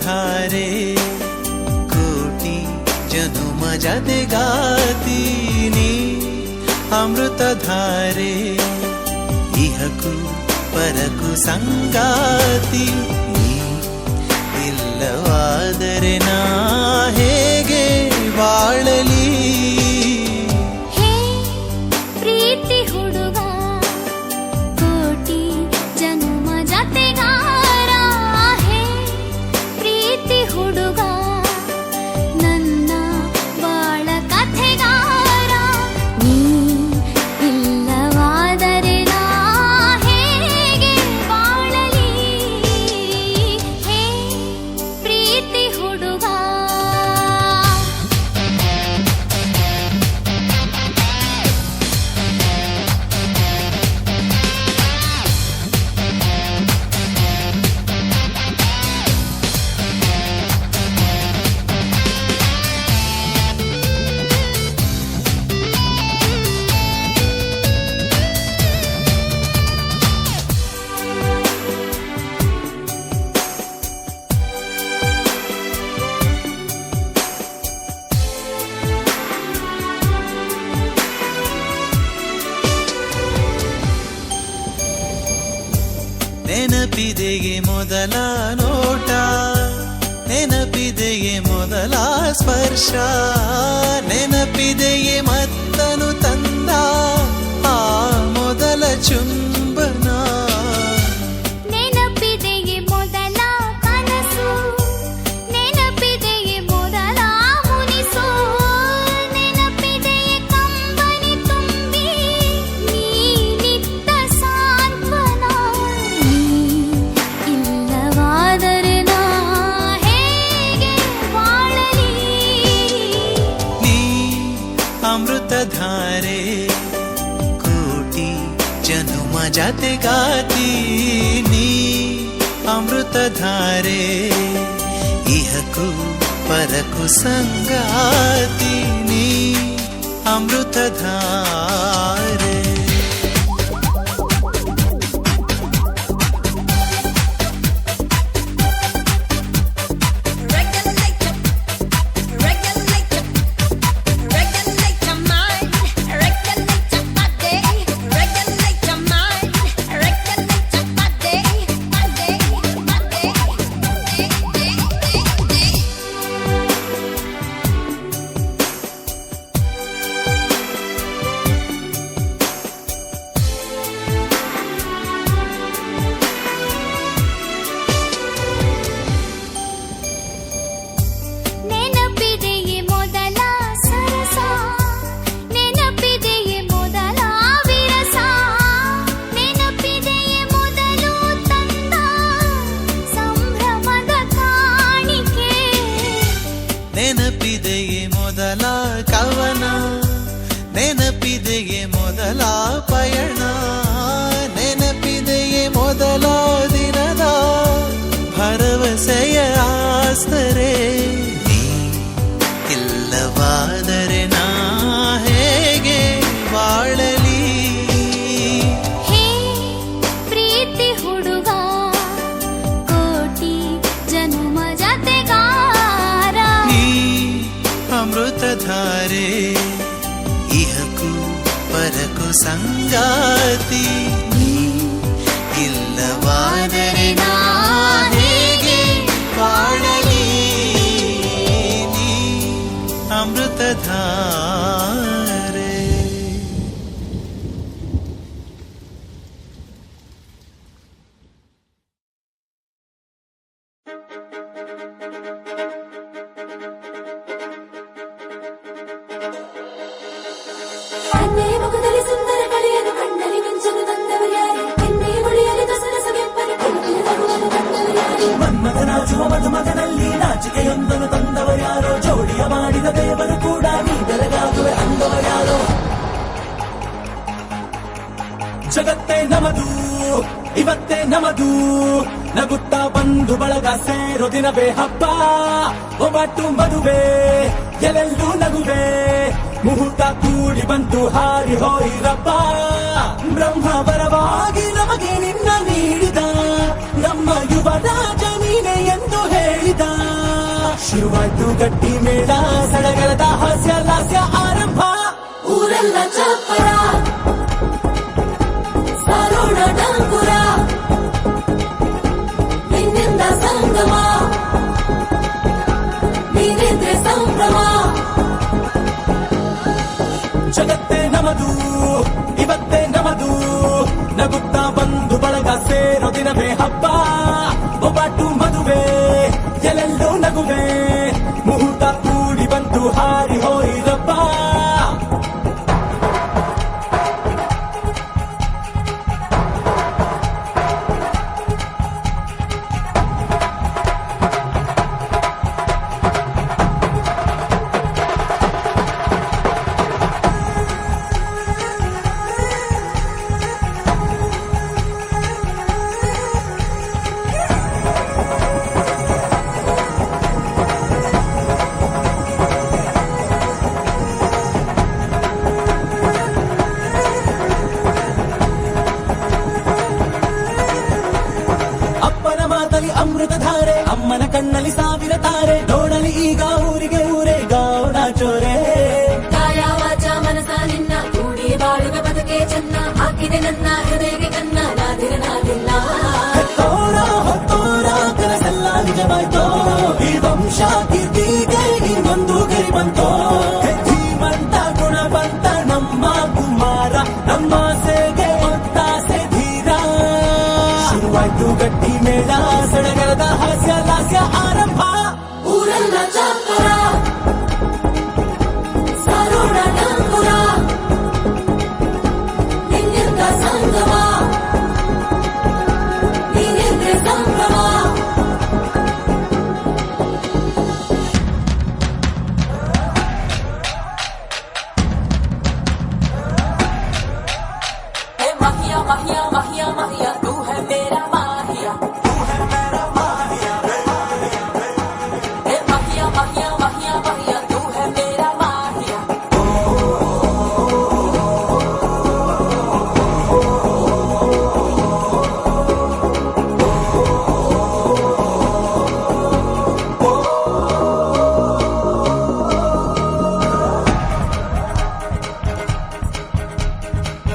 धारे कोटी जनुम जदेगातीनी अमृत धारे इहकु परकु संगाती इल्लव ನೆನಪಿದೆಯೇ ಮೊದಲ ನೋಟ, ನೆನಪಿದೆಯೇ ಮೊದಲ ಸ್ಪರ್ಶ, ನೆನಪಿದೆಯೇ ಮತ್ತನು ತಂದ ಆ ಮೊದಲ ಚುಂಬನ, ನೆನಪಿದೆಯೇ ಮೊದಲ ಕನಸು, ನೆನಪಿದೆಯೇ ಮೊದಲ ಮುನಿಸು, ನೆನಪಿದೆಯೇ ಕಂಬನಿ ತುಂಬಿ ನೀನಿದ್ದ ಸಾಂತ್ವನ. ಇಲ್ಲವಾದರೆ ನಾ ಹೇಗೆ ಬಾಳಲಿ? ನೀ ಅಮೃತಧಾರೆ ಕೋಟಿ ಜನುಮ ಜತೆಗಾತಿ, ನೀ ಅಮೃತಧಾರೆ ಇಹಕು ಪರಕು ಸಂಗಾತಿ, ನೀ ಅಮೃತಧಾರೆ. ನೆನಪಿದೆಯೇ ಮೊದಲ ಸರಸ, ನೆನಪಿದೆಯೇ ಮೊದಲ ವಿರಸ, ನೆನಪಿದೆಯೇ ಮೊದಲು ತಂದ ಸಂಭ್ರಮದ ಕಾಣಿಕೆ, ನೆನಪಿದೆಯೇ ಮೊದಲ ಕವನ, ನೆನಪಿದೆಯೇ ಮೊದಲ ಪಯಣ, ನೆನಪಿದೆಯೇ ಮೊದಲ ದಿನದ ಭರವಸೆಯ ಆಸ್ತರೆ. ನೀ ಇಲ್ಲವಾದರೆ ನಾ ಹೇಗೆ ಬಾಳಲಿ? ಹೇ ಪ್ರೀತಿ ಹುಡುಗ ಕೋಟಿ ಜನುಮ ಜತೆಗಾರ, ನೀ ಅಮೃತಧಾರೆ ಇಹಕು ಪರಕು ಸಂಗಾತಿ, ನೀ ಇಲ್ಲವಾದರೆ ನಾ ಹೇಗೆ ಬಾಳಲಿ? ನೀ ಅಮೃತಧಾರೆ. ಕಣ್ಣೇ ಮುಖದಲ್ಲಿ ಸುಂದರ ಕಳೆಯನ್ನು ಕಣ್ಣಲ್ಲಿ ಮಿಂಚಲು ತಂದವರ್ಯಾರೆ, ಎಣ್ಣೆ ಬಳಿಯಲ್ಲಿ ದಸರ ಸಗೆಪ್ಪಲು ಕುಂಕುಮ ತಗುವನ್ನು ತಂದವರ್ಯಾರೆ, ಮನ್ಮಥನಾಚುವ ಮಧುಮಗನಲ್ಲಿ ನಾಚಿಕೆಯೊಂದನ್ನು ತಂದವರ್ಯಾರೋ, ಜೋಡಿಯ ಮಾಡಿದ ದೇವರು ಕೂಡ ನೀ ಬೆಳಗಾಗುವೆ ಅಂದವರ್ಯಾರೋ. ಜಗತ್ತೇ ನಮದು ಇವತ್ತೇ ನಮದು, ನಗುತ್ತಾ ಬಂದು ಬಳಗ ಸೇರೋ ದಿನವೇ ಹಬ್ಬ, ಒಬ್ಬಟ್ಟು ಮದುವೆ ಎಲ್ಲೆಲ್ಲೂ ನಗುವೆ, ಮುಹೂರ್ತ ಕೂಡಿ ಬಂತು ಹಾರಿ ಹೋಯಿರಪ್ಪ. ಬ್ರಹ್ಮ ವರವಾಗಿ ನಮಗೆ ನಿನ್ನ ನೀಡಿದ, ನಮ್ಮ ಯುವ ರಾಜ ನೀನೆ ಎಂದು ಹೇಳಿದ. ಶುರುವಾಯ್ತು ಗಟ್ಟಿ ಮೇಳ, ಸಡಗರದ ಹಾಸ್ಯ ಲಾಸ್ಯ ಆರಂಭ. ಊರೆಲ್ಲ ಚಪ್ಪರ ಸಾರೋಣ ಡಂಗುರ, ನಿನ್ನಿಂದ ಸಂಗಮ ನೀನಿದ್ರೆ ಸಂಭ್ರಮ. ಜಗತ್ತೇ ನಮದು ಇವತ್ತೇ ನಮದು, ನಗುತ್ತಾ ಬಂದು ಬಳಗ ಸೇರೋ ದಿನವೇ ಹಬ್ಬ, ಒಬ್ಬಟ್ಟು ಮದುವೆ ಎಲ್ಲೆಲ್ಲೂ ನಗುವೆ, ಮುಹೂರ್ತ ಕೂಡಿ ಬಂತು ಹಾರಿ ಹೋಯಿರಪ್ಪ. ಅಮೃತಧಾರೆ, ಅಮ್ಮನ ಕಣ್ಣಲ್ಲಿ ಸಾವಿರ ತಾರೆ, ನೋಡಲಿ ಈಗ ಊರಿಗೆ ಊರೇ ಗಾವನ ಚೋರೆ. ಕಾಯ ವಾಚ ಮನಸ ನಿನ್ನ ಕೂಡಿ ಬಾಳುವ ಬದುಕೆ ಚೆನ್ನ, ಹಾಕಿದೆ ನನ್ನ ಹೃದಯಕ್ಕೆ ಕನ್ನ ನಾದಿರ ನಾದಿಲ್ಲ. ಹೆತ್ತೋರ ಶುರುವಾಯ್ತು ಗಟ್ಟಿ ಮೇಳ ಸಡಗರದ ಹಾಸ್ಯ ಲಾಸ್ಯ ಆರಂಭ ಊರೆಲ್ಲ ಚಾಪುರ ಸಾರೋಣ ಡಂಗುರ ನಿನ್ನಿಂದ ಸಂಗಮ ನೀನೆಂದ್ರೆ ಸಂಭ್ರಮ माहिया माहिया माहिया माहिया तू है मेरा माहिया ए माहिया माहिया माहिया माहिया तू है मेरा माहिया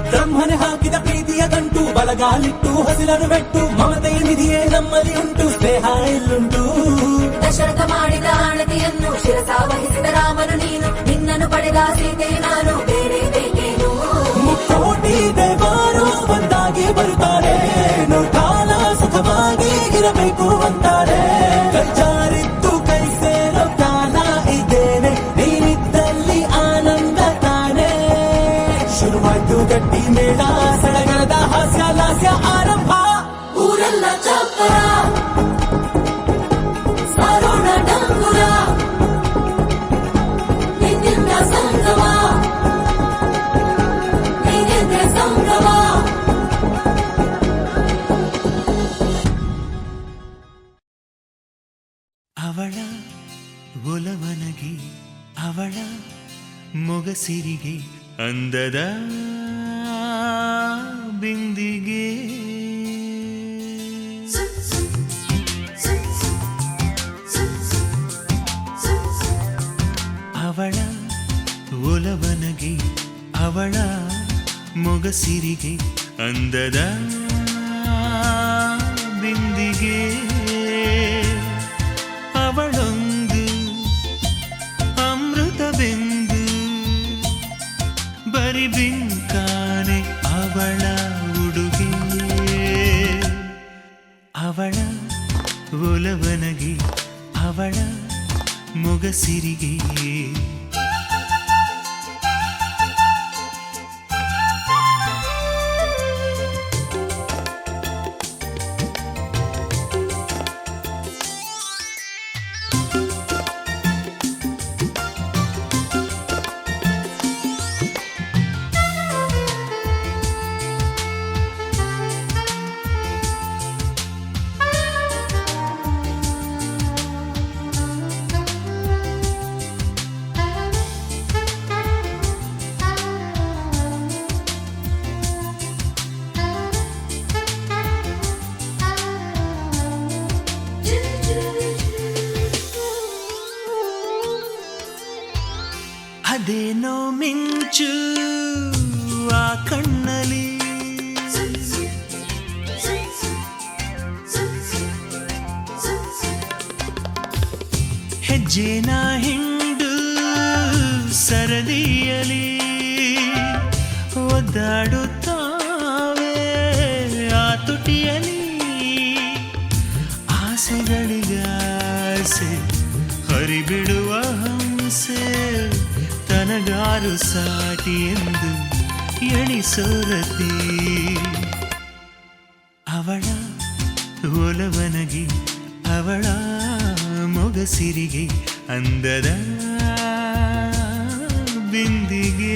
ಬ್ರಹ್ಮನೆ ಹಾಕಿದ ಪ್ರೀತಿಯ ಗಂಟು ಬಲಗಾಲಿಟ್ಟು ಹಸಿರನು ಬೆಟ್ಟು ಮಮತೆಯ ನಿಧಿಯೇ ನಮ್ಮಲ್ಲಿ ಉಂಟು ಸ್ನೇಹ ಇಲ್ಲುಂಟು ದಶರಥ ಮಾಡಿದ ಆಣತಿಯನ್ನು ಶಿರಸ ವಹಿಸಿದ ರಾಮನು ನೀನು ನಿನ್ನನ್ನು ಪಡೆದ ಸೀತೆ ನಾನು ಬೇರೆ ಬೇಕೇನು ಮುಕ್ಕೋಟಿ ದೇವರು ಒಂದಾಗಿ ಬರುತ್ತಾರೆ ಕಾಲ ಸುಖವಾಗಿ ಇರಬೇಕು ಅಂತಾರೆ ಕೈ ಜಾರಿದ್ದು ಕೈ ಸೇರೋ ಕಾಲ ಇದ್ದೇನೆ ನೀನಿದ್ದಲ್ಲಿ ಆನಂದ ತಾನೆ ಶುರುವಾಯ್ತು ಗಟ್ಟಿ ಮೇಳ ಸಡಗರದ ಹಾಸ್ಯ ಲಾಸ್ಯ ಆರಂಭ ಊರೆಲ್ಲ ಚಾಪುರ ಸಾರೋಣ ಡಂಗುರ ನಿನ್ನಿಂದ ಸಂಗಮ ನೀನೆಂದ್ರೆ ಸಂಭ್ರಮ ಅವಳ ಒಲವನಗೆ ಅವಳ ಮೊಗಸಿರಿಗೆ ಅಂದದ ಬಿಂದಿಗೆ ಅವಳ ಒಲವನಗೆ ಅವಳ ಮೊಗಸಿರಿಗೆ ಅಂದದ ಬಿಂದಿಗೆ ಅವಳೊಂದು ಅಮೃತ ಬಿಂದು ಬರಿ ಬಿಂಕಾನೆ ಅವಳ ಉಡುಗೆ ಅವಳ ಒಲವನಗೆ ಅವಳ ಮೊಗಸಿರಿಗೆ ಅದೇನೋ ಮಿಂಚು ಆ ಕಣ್ಣಲ್ಲಿ ಹೆಜ್ಜೆನ ಹಿಂಡು ಸರದಿಯಲಿ ಒದ್ದಾಡುತ್ತಾವೆ ಆ ತುಟಿಯಲಿ ಆಸೆಗಳಿಗಾಸೆ ಹರಿಬಿಡುವ ಹಂಸೆ ತನಗಾರು ಸಾಟಿ ಎಂದು ಎಣಿಸೋರತಿ ಅವಳ ಒಲವನಗೆ ಅವಳ ಮೊಗಸಿರಿಗೆ ಅಂದದ ಬಿಂದಿಗೆ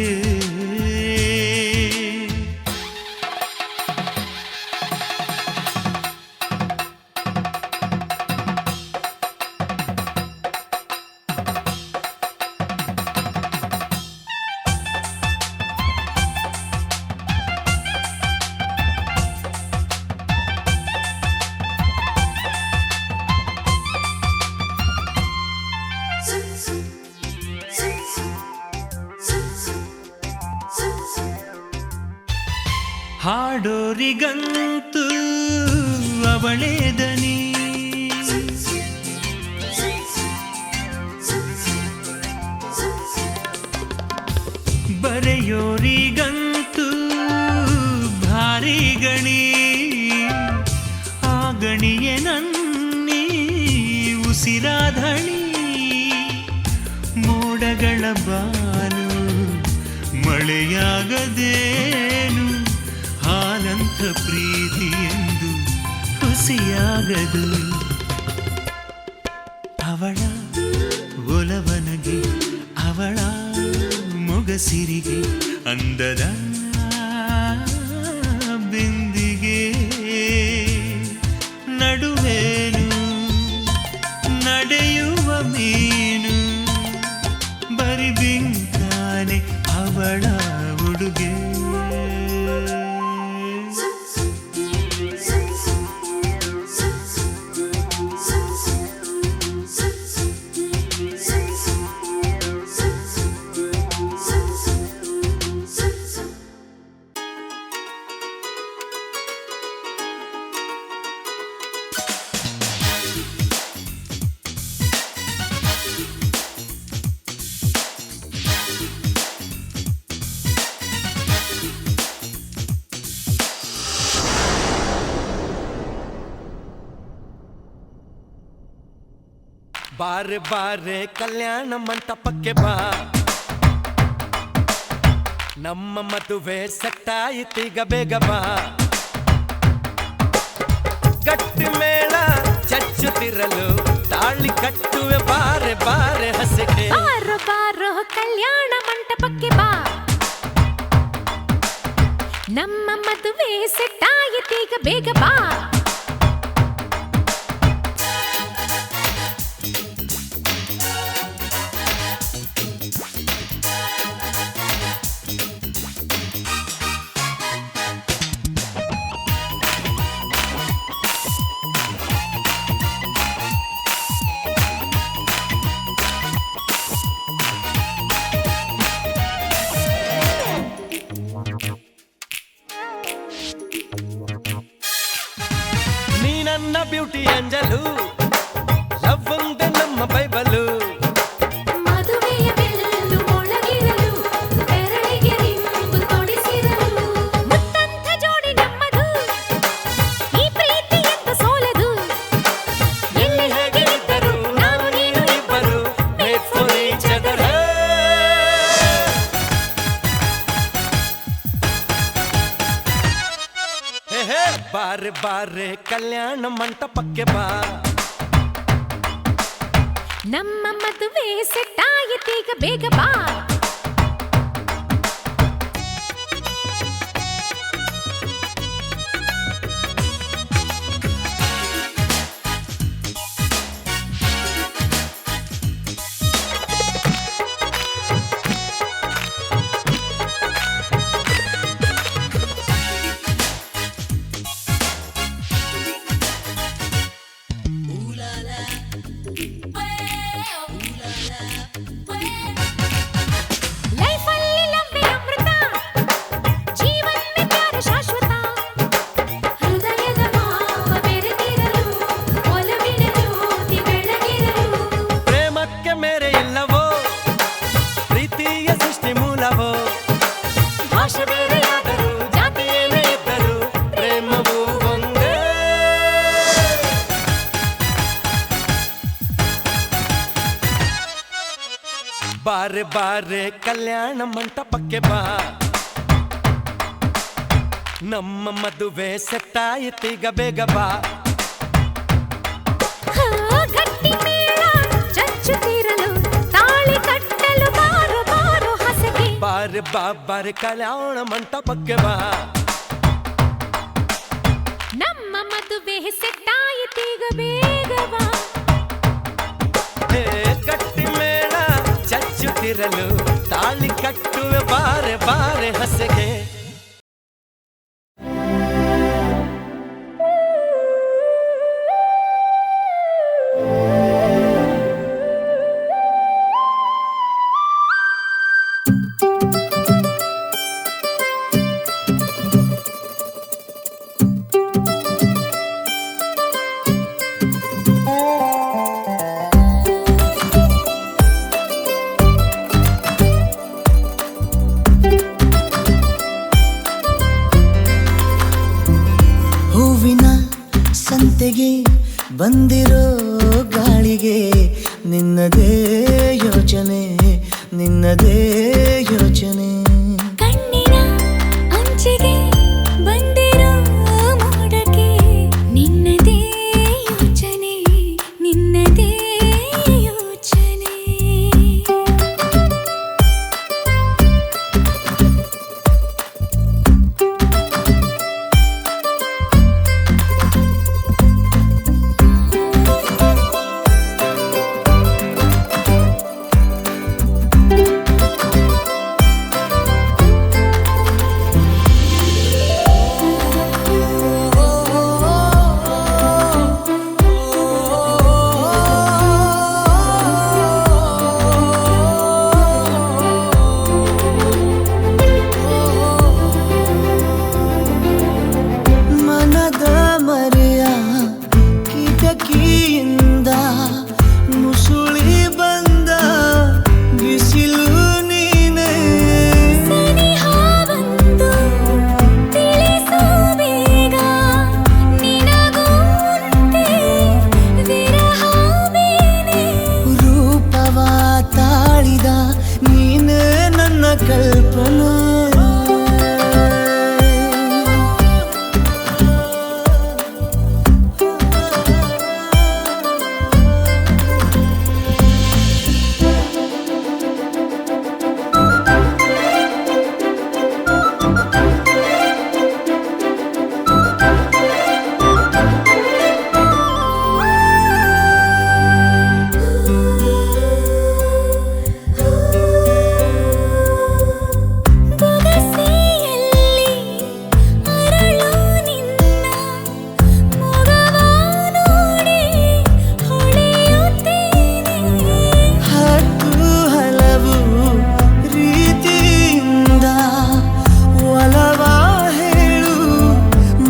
ಹಾಡೋರಿಗಂತೂ ಅವಳೇ ದನಿ ಬರೆಯೋರಿಗಂತೂ ಭಾರಿ ಗಣಿ ಆ ಗಣಿಯೇ ನನ್ನೀ ಉಸಿರಾಧಣಿ ಮೋಡಗಳ ಬಾನು ಮಳೆಯಾಗದೇನು ಹಾಲಂತ ಪ್ರೀತಿ ಎಂದು ಹುಸಿಯಾಗದು ಅವಳ ಒಲವನಗೆ ಅವಳ ಮೊಗಸಿರಿಗೆ ಅಂದದ ಬಿಂದಿಗೆ ನಡುವೇನು ನಡೆಯುವ ಮೀನು ಬರಿ ಬಿಂಕಾನೆ ಅವಳ ಉಡುಗೆ ಬಾರೆ ಬಾರೆ ಕಲ್ಯಾಣ ಮಂಟಪಕ್ಕೆ ಬಾ ನಮ್ಮ ಮದುವೆ ಸೆಟ್ಟಾಯಿತೀಗ ಬೇಗ ಬಾ ಗಟ್ಟಿ ಮೇಳ ಚಚ್ಚುತ್ತಿರಲು ತಾಳಿ ಕಟ್ಟುವೆ ಬಾರೆ ಬಾರೆ ಹಸಿಗೆ ಬಾರೋ ಬಾರೋ ಕಲ್ಯಾಣ ಮಂಟಪಕ್ಕೆ ಬಾ ನಮ್ಮ ಮದುವೆ ಸೆಟ್ಟಾಯಿತೀಗ ಬೇಗ ಬಾ ನನ್ನ ಬ್ಯೂಟಿ ಅಂಜಲು ಲವ್ ಒಂದೇ ನಮ್ಮ ಬೈಬಲು ಮದುವೆಯ ಬೆಲ್ಲು ಒಳಗಿರಲು ಬೆರಳಿಗೆ ರಿಂಬು ತೊಡಿಸಿರಲು ಮುತ್ತಂಥ ಜೋಡಿ ನಮ್ಮದು ಈ ಪ್ರೀತಿ ಎಂತ ಸೋಲದು ಎಲ್ಲಿ ಹೇಗೆ ಇದ್ದರು ನಾವು ನೀನು ಇಬ್ಬರು made for each other. ಹೇ ಹೇ ಬಾರೆ ಬಾರೆ ಕಲ್ಯಾಣ ಮಂಟಪಕ್ಕೆ ಬಾ ನಮ್ಮ ಮದುವೆ ಸೆಟ್ಟಾಯಿತೀಗ ಬೇಗ ಬಾ ಬಾರೆ ಬಾರೆ ಕಲ್ಯಾಣ ಮಂಟಪಕ್ಕೆ ಬಾ ನಮ್ಮ ಮದುವೆ ಸೆಟ್ಟಾಯಿತೀಗ ಬೇಗ ಬಾ ಗಟ್ಟಿ ಮೇಳ ಚಚ್ಚುತ್ತಿರಲು ತಾಳಿ ಕಟ್ಟಲು ಬಾರೋ ಬಾರೋ ಹಸಗೆ ಬಾರೆ ಬಾರೆ ಕಲ್ಯಾಣ ಮಂಟಪಕ್ಕೆ ಬಾ ನಮ್ಮ ಮದುವೆ ಸೆಟ್ಟಾಯಿತೀಗ ಬೇಗ ಬಾ ಗಟ್ಟಿ ಮೇಳ ಚಚ್ಚುತ್ತಿರಲು ತಾಳಿ ಕಟ್ಟುವೆ ಬಾರೆ ಬಾರೆ ಹಸೆಗೆ ಅಂಚಿಗೆ ಬಂದಿರೋ ಗಾಳಿಗೆ ನಿನ್ನದೇ ಯೋಚನೆ ನಿನ್ನದೇ ಯೋಚನೆ ಕಣ್ಣಿನ ಅಂಚಿಗೆ ಬಂದಿರೋ ಮೋಡಕ್ಕೆ ನಿನ್ನದೇ ಯೋಚನೆ ನಿನ್ನದೇ ಯೋಚನೆ ಮನದ ಮರೆಯ ಕಿಟಕಿಯಿಂದ ಮುಸುಳಿ ಬಂದ ಬಿಸಿಲು ನೀನೇ ಸನಿಹ ಬಂದು ತಿಳಿಸು ಬೇಗ ನಿನಗುಂಟೆ ವಿರಹ ಬೇನೆ ರೂಪವ ತಾಳಿದ ನೀನೇ ನನ್ನ ಕಲ್ಪನೆ ಬೊಗಸೆಯಲ್ಲಿ ಅರಳು ನಿನ್ನ ಮೊಗವ ನೋಡಿ ಹೊಳೆಯುತ್ತೇನೆ ಹತ್ತು ಹಲವು ರೀತಿಯಿಂದ ಒಲವ ಹೇಳು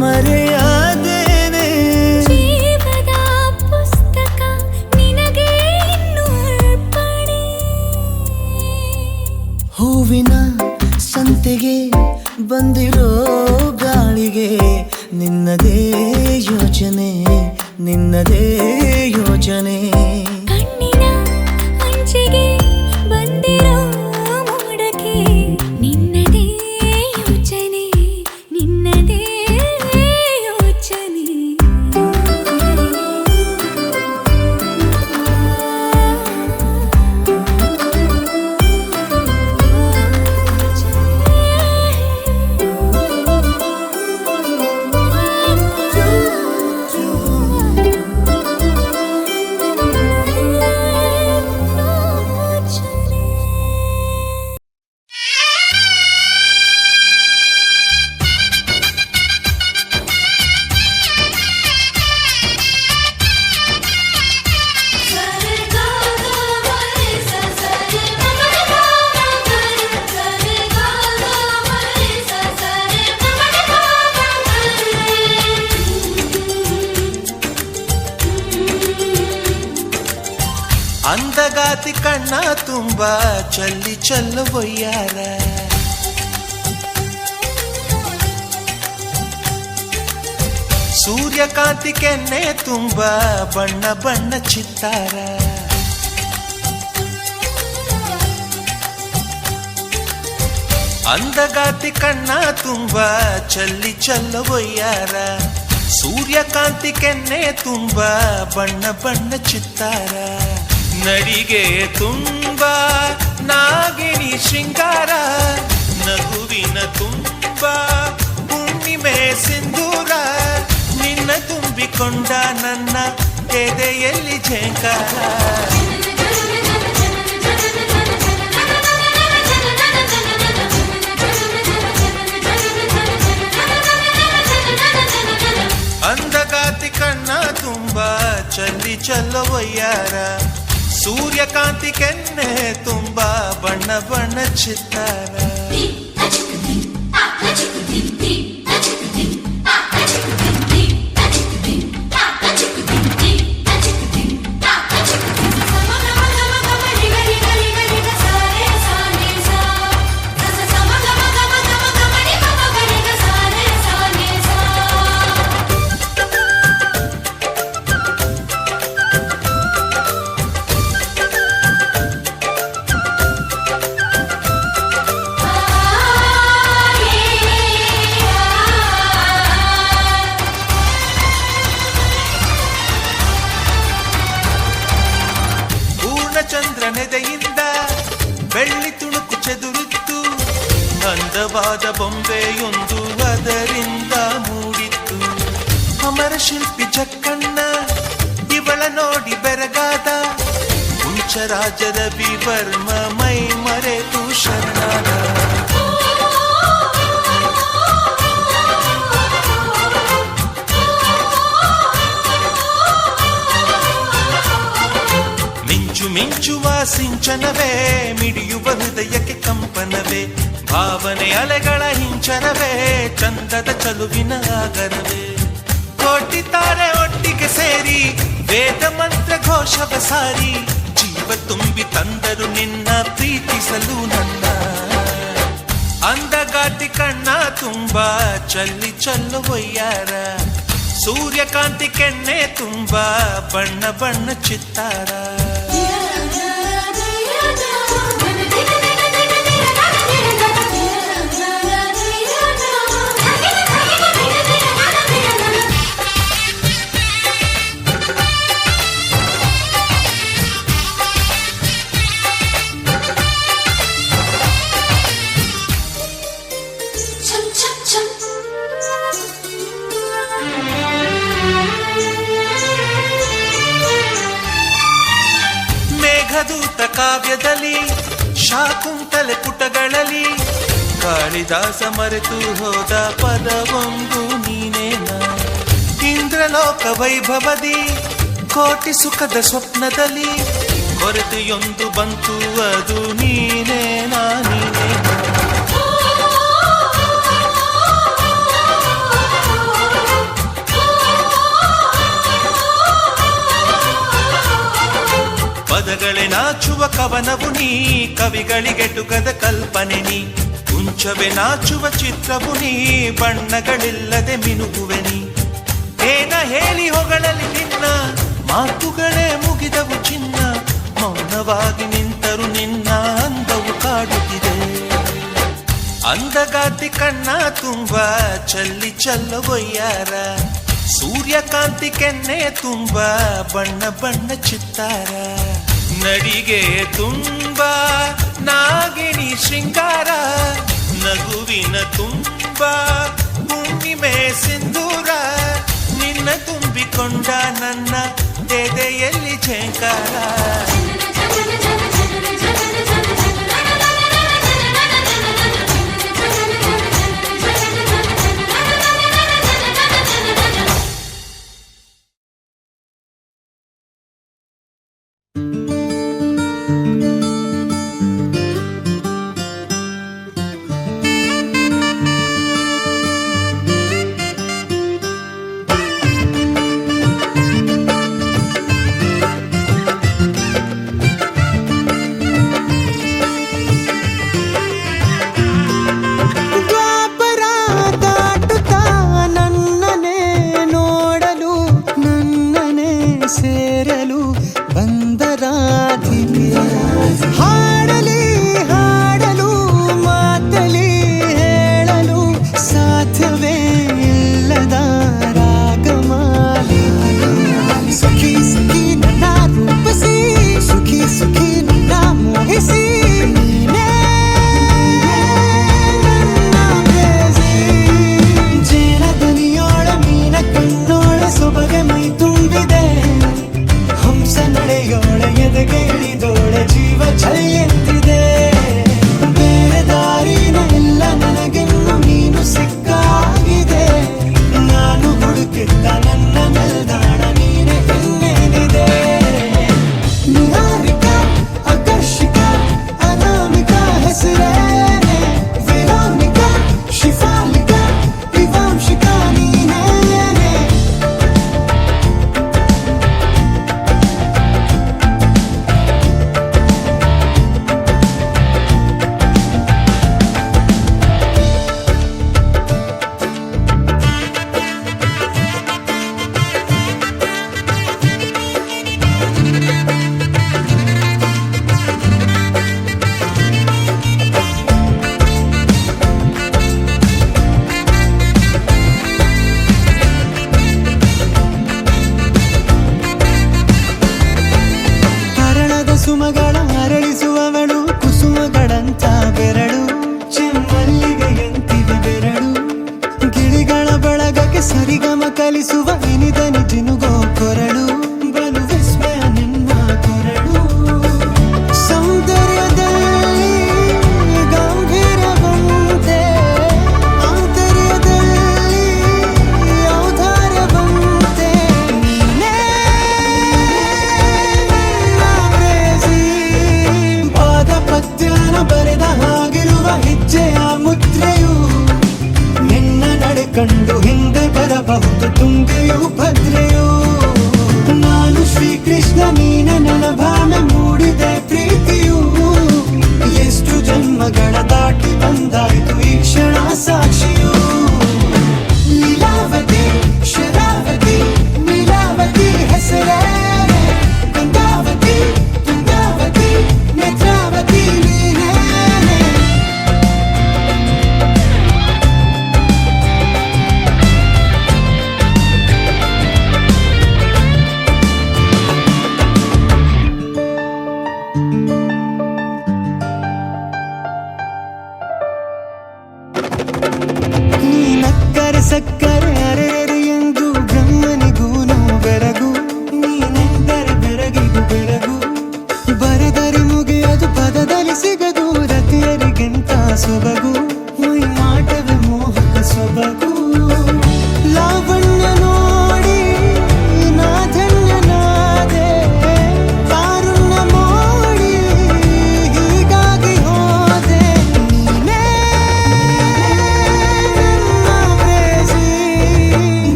ಮರೆಯಾದೇನೆ ಜೀವದ ಪುಸ್ತಕ ನಿನಗೆ ಇನ್ನು ಅರ್ಪಣೆ ಹೂವಿನ ಸಂತೆಗೆ ಬಂದಿರೋ ಗಾಳಿಗೆ ನಿನ್ನದೇ ಯೋಚನೆ ನಿನ್ನದೇ ಯೋಚನೆ ಕಣ್ಣಿನ ಅಂಚಿಗೆ ಬಂದಿರೋ ಮೋಡಕ್ಕೆ ನಿನ್ನದೇ ಯೋಚನೆ ನಿನ್ನದೇ ಯೋಚನೆ ಅಂದಗಾತಿ ಕಣ್ಣ ತುಂಬ ಚಲ್ಲಿ ಚೆಲ್ಲುವಯ್ಯಾರ ಸೂರ್ಯಕಾಂತಿ ಕೆನ್ನೆ ತುಂಬ ಬಣ್ಣ ಬಣ್ಣ ಚಿತ್ತಾರ ಅಂದಗಾತಿ ಕಣ್ಣ ತುಂಬ ಚಲ್ಲಿ ಚೆಲ್ಲುವಯ್ಯಾರ ಸೂರ್ಯಕಾಂತಿ ಕೆನ್ನೆ ತುಂಬ ಬಣ್ಣ ಬಣ್ಣ ಚಿತ್ತಾರ ನಡಿಗೆ ತುಂಬ ನಾಗಿಣಿ ಶೃಂಗಾರ ನಗುವಿನ ತುಂಬ ಹುಣ್ಣಿಮೆ ಸಿಂಧೂರ ನಿನ್ನ ತುಂಬಿಕೊಂಡ ನನ್ನ ಎದೆಯಲ್ಲಿ ಝೇಂಕಾರ ಅಂದಗಾತಿ ಕಣ್ಣ ತುಂಬ ಚಲ್ಲಿ ಚೆಲ್ಲುವಯ್ಯಾರ ಸೂರ್ಯಕಾಂತಿ ಕೆನ್ನೆ ತುಂಬ ಬಣ್ಣ ಬಣ್ಣ ಚಿತ್ತಾರ ಚಂದ್ರನೆದೆಯಿಂದ ಬೆಳ್ಳಿ ತುಣುಕು ಚೆದುರಿತ್ತು ಅಂದವಾದ ಬೊಂಬೆಯೊಂದು ಅದರಿಂದ ಮೂಡಿತ್ತು ಅಮರ ಶಿಲ್ಪಿ ಜಕ್ಕಣ್ಣ ಇವಳ ನೋಡಿ ಬೆರಗಾದ ಕುಂಚರಾಜ ರವಿ ವರ್ಮ ಮೈ ಮರೆತು ಶರಣಾದ ಮಿಂಚುವ ಸಿಂಚನವೇ ಮಿಡಿಯುವ ಹೃದಯಕ್ಕೆ ಕಂಪನವೇ ಭಾವನೆ ಅಲೆಗಳ ಹಿಂಚನವೇ ಚಂದದ ಚಲುವಿನ ಆಗರವೇ ಕೋಟಿ ತಾರೆ ಒಟ್ಟಿಗೆ ಸೇರಿ ವೇದ ಮಂತ್ರ ಘೋಷವ ಸಾರಿ ಜೀವ ತುಂಬಿ ತಂದರು ನಿನ್ನ ಪ್ರೀತಿಸಲು ನನ್ನ ಅಂದಗಾತಿ ಕಣ್ಣ ತುಂಬಾ ಚಲ್ಲಿ ಚಲ್ಲುವಯ್ಯಾರ ಸೂರ್ಯಕಾಂತಿ ಕೆಣ್ಣೆ ತುಂಬಾ ಬಣ್ಣ ಬಣ್ಣ ಚಿತ್ತಾರ ಮೇಘದೂತ ಕಾವ್ಯದಲ್ಲಿ ಶಾಕುಂತಲೆ ಪುಟಗಳಲ್ಲಿ ಕಾಳಿದಾಸ ಮರೆತು ಹೋದ ಪದವೊಂದು ನೀನೇನ ಇಂದ್ರಲೋಕ ವೈಭವದಿ ಕೋಟಿ ಸುಖದ ಸ್ವಪ್ನದಲ್ಲಿ ಕೊರತೆಯೊಂದು ಬಂತು ಅದು ನೀನೇನಾ ನೀನೇನ ಪದಗಳೇ ನಾಚುವ ಕವನವು ನೀ ಕವಿಗಳಿಗೆಟುಕದ ಕಲ್ಪನೆ ನೀ ಕುಂಚವೇ ನಾಚುವ ಚಿತ್ರವು ನೀ ಬಣ್ಣಗಳಿಲ್ಲದೆ ಮಿನುಗುವೆ ನೀ ಏನ ಹೇಳಿ ಹೊಗಳಲ್ಲಿ ನಿನ್ನ ಮಾತುಗಳೇ ಮುಗಿದವು ಚಿನ್ನ ಮೌನವಾಗಿ ನಿಂತರು ನಿನ್ನ ಅಂದವು ಕಾಡುತ್ತಿದೆ ಅಂದಗಾತಿ ಕಣ್ಣ ತುಂಬಾ ಚಲ್ಲಿ ಚಲ್ಲವೊಯ್ಯಾರ ಸೂರ್ಯಕಾಂತಿ ಕೆನ್ನೆ ತುಂಬಾ ಬಣ್ಣ ಬಣ್ಣ ಚಿತ್ತಾರ ನಡಿಗೆ ತುಂಬಾ ನಾಗಿಣಿ ಶೃಂಗಾರ ನಗುವಿನ ತುಂಬಾ ಹುಣ್ಣಿಮೆ ಸಿಂಧೂರ ನಿನ್ನ ತುಂಬಿಕೊಂಡ ನನ್ನ ಎದೆಯಲ್ಲಿ ಝೇಂಕಾರ ನಡೆಯೋಳ ಎದೆಗೆ ಇಳಿದೋಳ ಜೀವ ಚಲಿಯಂತಿದೆ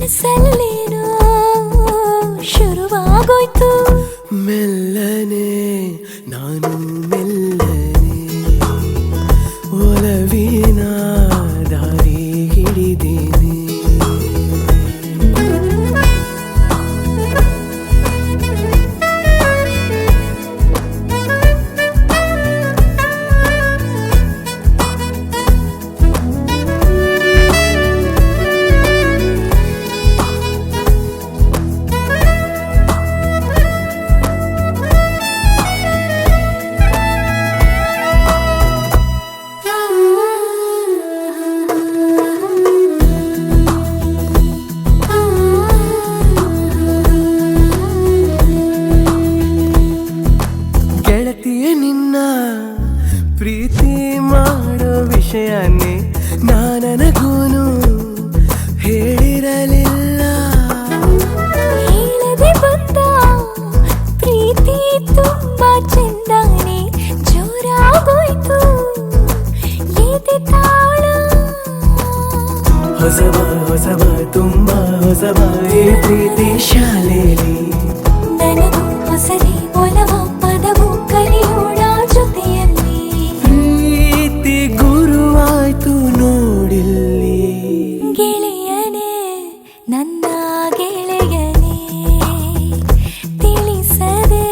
ಮನಸ್ಸಲ್ಲೇನೋ ಶುರುವಾಗೋಯ್ತು. ಮೆಲ್ಲನೆ ನಾನು ಮೆಲ್ಲನೆ ಒಲವಿನ ದಾರಿ ಹಿಡಿದೇನೆ. ಗೆಳತಿಯ ನಿನ್ನ ಪ್ರೀತಿ ಮಾಡೋ ವಿಷಯನೇ ನಾನನಗೂನು ಹೇಳಿರಲಿಲ್ಲ. ಹೇಳದೆ ಬಂದ ಪ್ರೀತಿ ತುಂಬಾ ಚಂದಾನೆ ಜೋರಾಗೋಯ್ತು ಎದೆ ತಾಳ. ಹೊಸಬ ಹೊಸಬ ತುಂಬಾ ಹೊಸಬ ಈ ಪ್ರೀತಿ ಶಾಲೆಯಲ್ಲಿ. ನನಗೂ ಹೊಸದೇ ಒಲವ ಪದವು ಕಲಿಯೋಣ ಜೊತೆಯಲ್ಲಿ. ಪ್ರೀತಿ ಗುರುವಾಯ್ತು ನೋಡಿಲ್ಲಿ. ಗೆಳೆಯನೇ ನನ್ನ ಗೆಳೆಯನೇ ತಿಳಿಸದೆ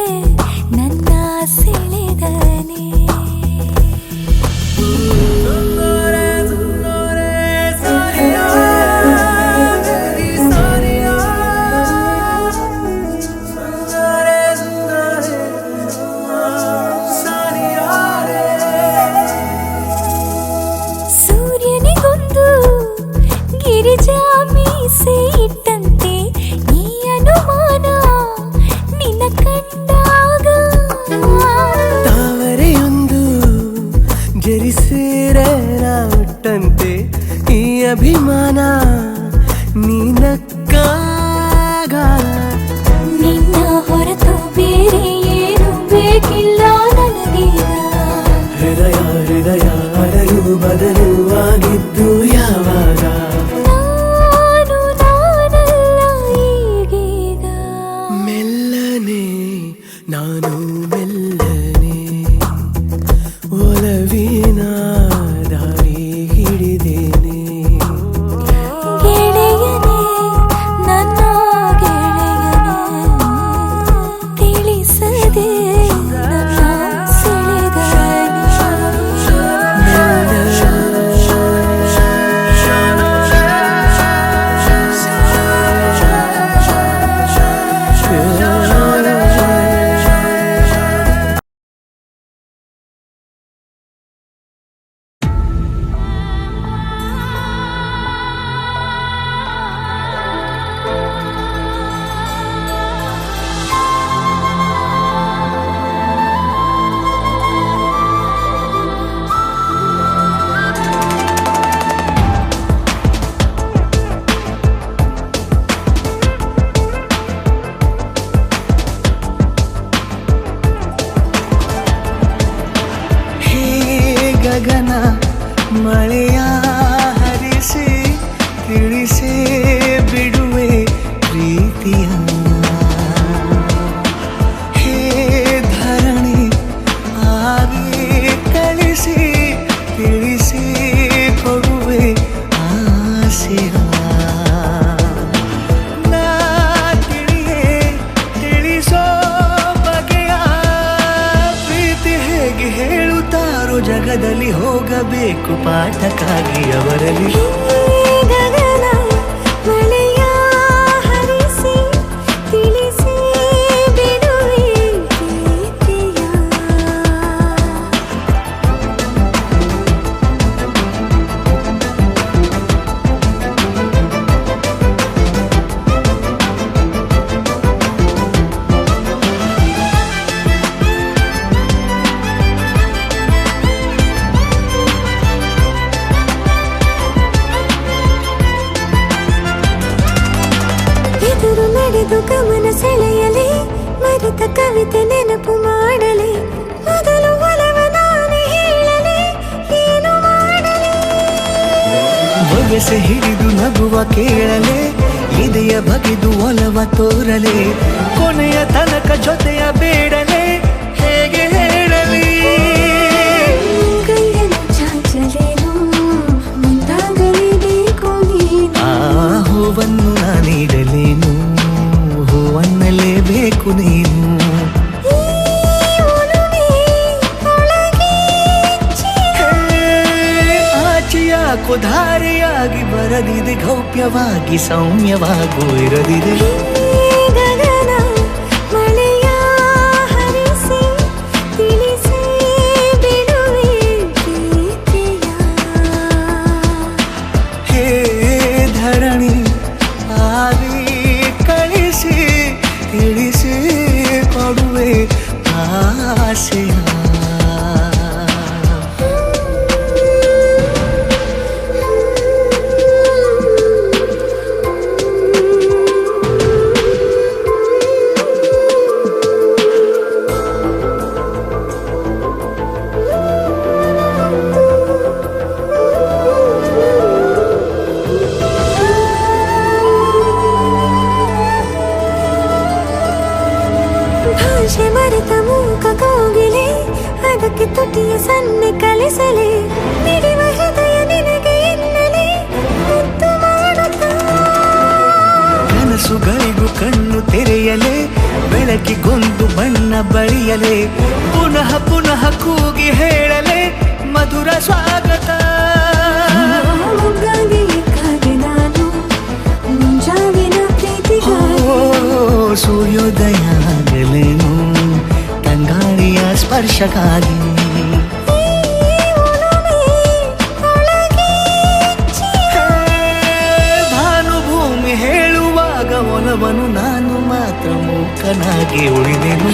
ನನ್ನ ಸೆಳೆದನೆ. ಸೂರ್ಯನಿಗೊಂದು ಗಿರಿಜಾ ಮೀಸೆ ಇಟ್ಟಂತೆ ಈ ಅನುಮಾನ ನಿನ್ನ ಕಂಡಾಗ. ತಾವರೆಯೊಂದು ಜರಿಸೇರನ ಹುಟ್ಟಂತೆ ಈ ಅಭಿಮಾನ ನೀನಕ್ಕಾಗ. ನಿನ್ನ ಹೊರತು ಬೇರೆ ಏನು ಬೇಕಿಲ್ಲ ನನಗೀಗ. ಹೃದಯ ಹೃದಯ ಅರಲು ಬದಲು ಆಗಿದ್ದು ಯಾವಾಗ. ನಾನು ನಾನಲ್ಲ ಈಗೀಗ. ಮೆಲ್ಲನೆ ನಾನು ಮೆಲ್ಲನೆ ಒಲವಿನ ದಾರಿ ಹಿಡಿದೇನೆ. ಗೆಳೆಯನೇ ನನ್ನ ಗೆಳೆಯನೇ ತಿಳಿಸದೆ ನನ್ನ ಸೆಳೆದನೆ. ಗಗನ ಮಳೆಯ ಹರಿಸಿ ತಿಳಿಸೇ ಬಿಡುವೆ ಪ್ರೀತಿಯ. ಹೇ ಧರಣಿ ಆಗಿ ಕಳಿಸಿ ತಿಳಿಸಿ ಕೊಡುವೆ ಆಸೆಯ. ನಾ ತಿಳಿಯೇ ತಿಳಿಸೋ ಬಗೆಯ ಪ್ರೀತಿ ಹೇಗೆ ಹೇಳುತ್ತಾರೋ ಜಗದಲ್ಲಿ ಹೋಗಬೇಕು ಪಾಠಕ್ಕಾಗಿ ಅವರಲ್ಲಿ. ಗಗನ ಮಳೆಯ ಹರಿಸಿ ತಿಳಿಸಿ ಬಿಡುವೆ ಪ್ರೀತಿಯ. ಎದುರು ನಡೆದು ಗಮನ ಸೆಳೆಯಲಿ ಮರೆತ ಕವಿತೆ ನೆನಪು ಮಾಡಲಿ. ಮೊದಲು ಒಲವ ನಾನೇ ಹೇಳಲಿ ಏನು ಮಾಡಲಿ. ಬಗೆಸೆ ಹಿಡಿದು ನಗುವ ಕೇಳಲೆ ಇದೆಯ ಬಗೆದು ಒಲವ ತೋರಲೆ ಕೊನೆಯ ತನಕ ಜೊತೆಯ ಬೇಡಲೆ ಹೇಗೆ ಹೇಳಲಿ ಕೈಯನ್ನು ಚಾಚಲೇನು ಮುಂದಾಗಲೇಬೇಕು ನೀನು ಆ ಹೂವನ್ನು ನಾನೀಡಲೇನು ಹೂವನ್ನಲೇಬೇಕು ನೀನು ಆಚೆಯಾಕೋ ಧಾರೆಯಾಗಿ ಬರದಿದೆ ಗೌಪ್ಯವಾಗಿ ಸೌಮ್ಯವಾಗೂ ಇರದಿದೆ ಗಗನ ಮಳೆಯ ಹರಿಸಿ ತಿಳಿಸಿ ಬಿಡುವೆ ಪ್ರೀತಿಯ ಹೇ ಧರಣಿ ಆವಿ ಕಳಿಸಿ ತಿಳಿಸಿ ಕೊಡುವೆ ಆಸೆಯ ಭಾಷೆ ಮರೆತ ಮೂಕ ಕೋಗಿಲೆ ಅದಕ್ಕೆ ತುಟಿಯ ಸನ್ನೆ ಕಲಿಸಲೆ ಮಿಡಿವ ಹೃದಯ ನಿನಗೆ ಎನ್ನಲೆ ಮುದ್ದು ಮಾಡುತ್ತಾ ಕನಸುಗಳಿಗೂ ಕಣ್ಣು ತೆರೆಯಲೆ ಬೆಳಕಿಗೊಂದು ಬಣ್ಣ ಬಳಿಯಲೆ ಪುನಃ ಪುನಃ ಕೂಗಿ ಹೇಳಲೆ ಮಧುರ ಸ್ವಾಗತ ಮುಗ್ಗಾಗಿ ಕಾಗೆ ನಾನು ಮುಂಜಾವಿನ ಪ್ರೀತಿಗಾಗಿ ಸೂರ್ಯೋದಯ ಆಗಲೇನು ತಂಗಾಳಿಯ ಸ್ಪರ್ಶಕ್ಕಾಗಿ ಭಾನುಭೂಮಿ ಹೇಳುವಾಗ ಒಲವನು ನಾನು ಮಾತ್ರ ಮೂಕನಾಗಿ ಉಳಿದೆನು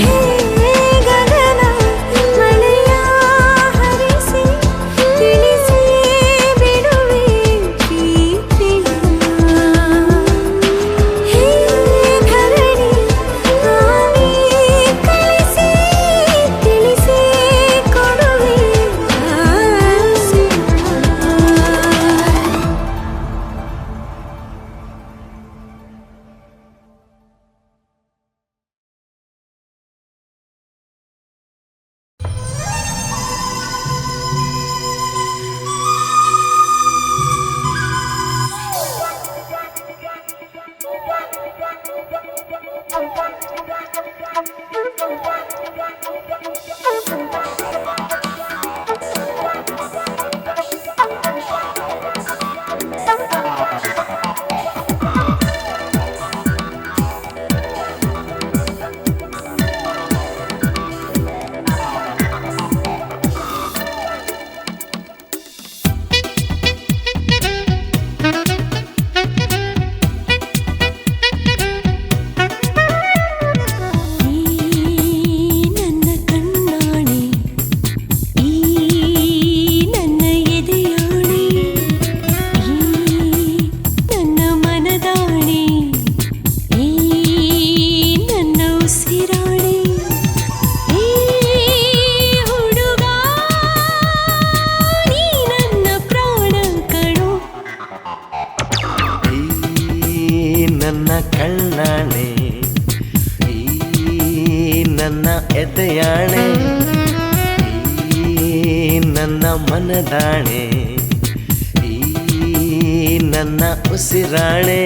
ಗಗನ ಮಳೆಯ ಹರಿಸಿ ತಿಳಿಸಿ ಬಿಡುವೆ ಪ್ರೀತಿಯ ಹೇ ಧರಣಿ ಆವಿ ಕಳಿಸಿ ತಿಳಿಸಿ ಕೊಡುವೆ ಆಸೆಯ ಎದೆಯಾಣೆ ಈ ನನ್ನ ಮನದಾಣೆ ಈ ನನ್ನ ಉಸಿರಾಣೆ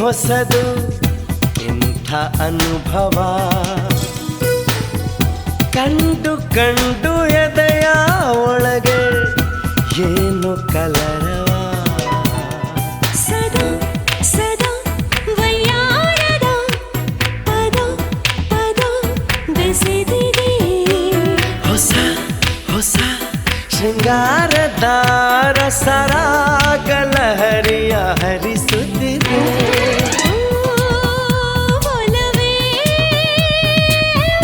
ಹೊಸದು ಇಂಥ ಅನುಭವ ಕಂಡು ಕಂಡು ಎದೆಯ ಒಳಗೆ ಏನು ಕಲರವ ಸದಾ ಸದಾ ವಯ್ಯಾರದ ಪದ ಪದ ಶೃಂಗಾರದಾರ ಸರಾಗಲಹರಿಯ ಹರಿಸುತ್ತಿದೆ ಒಲವೇ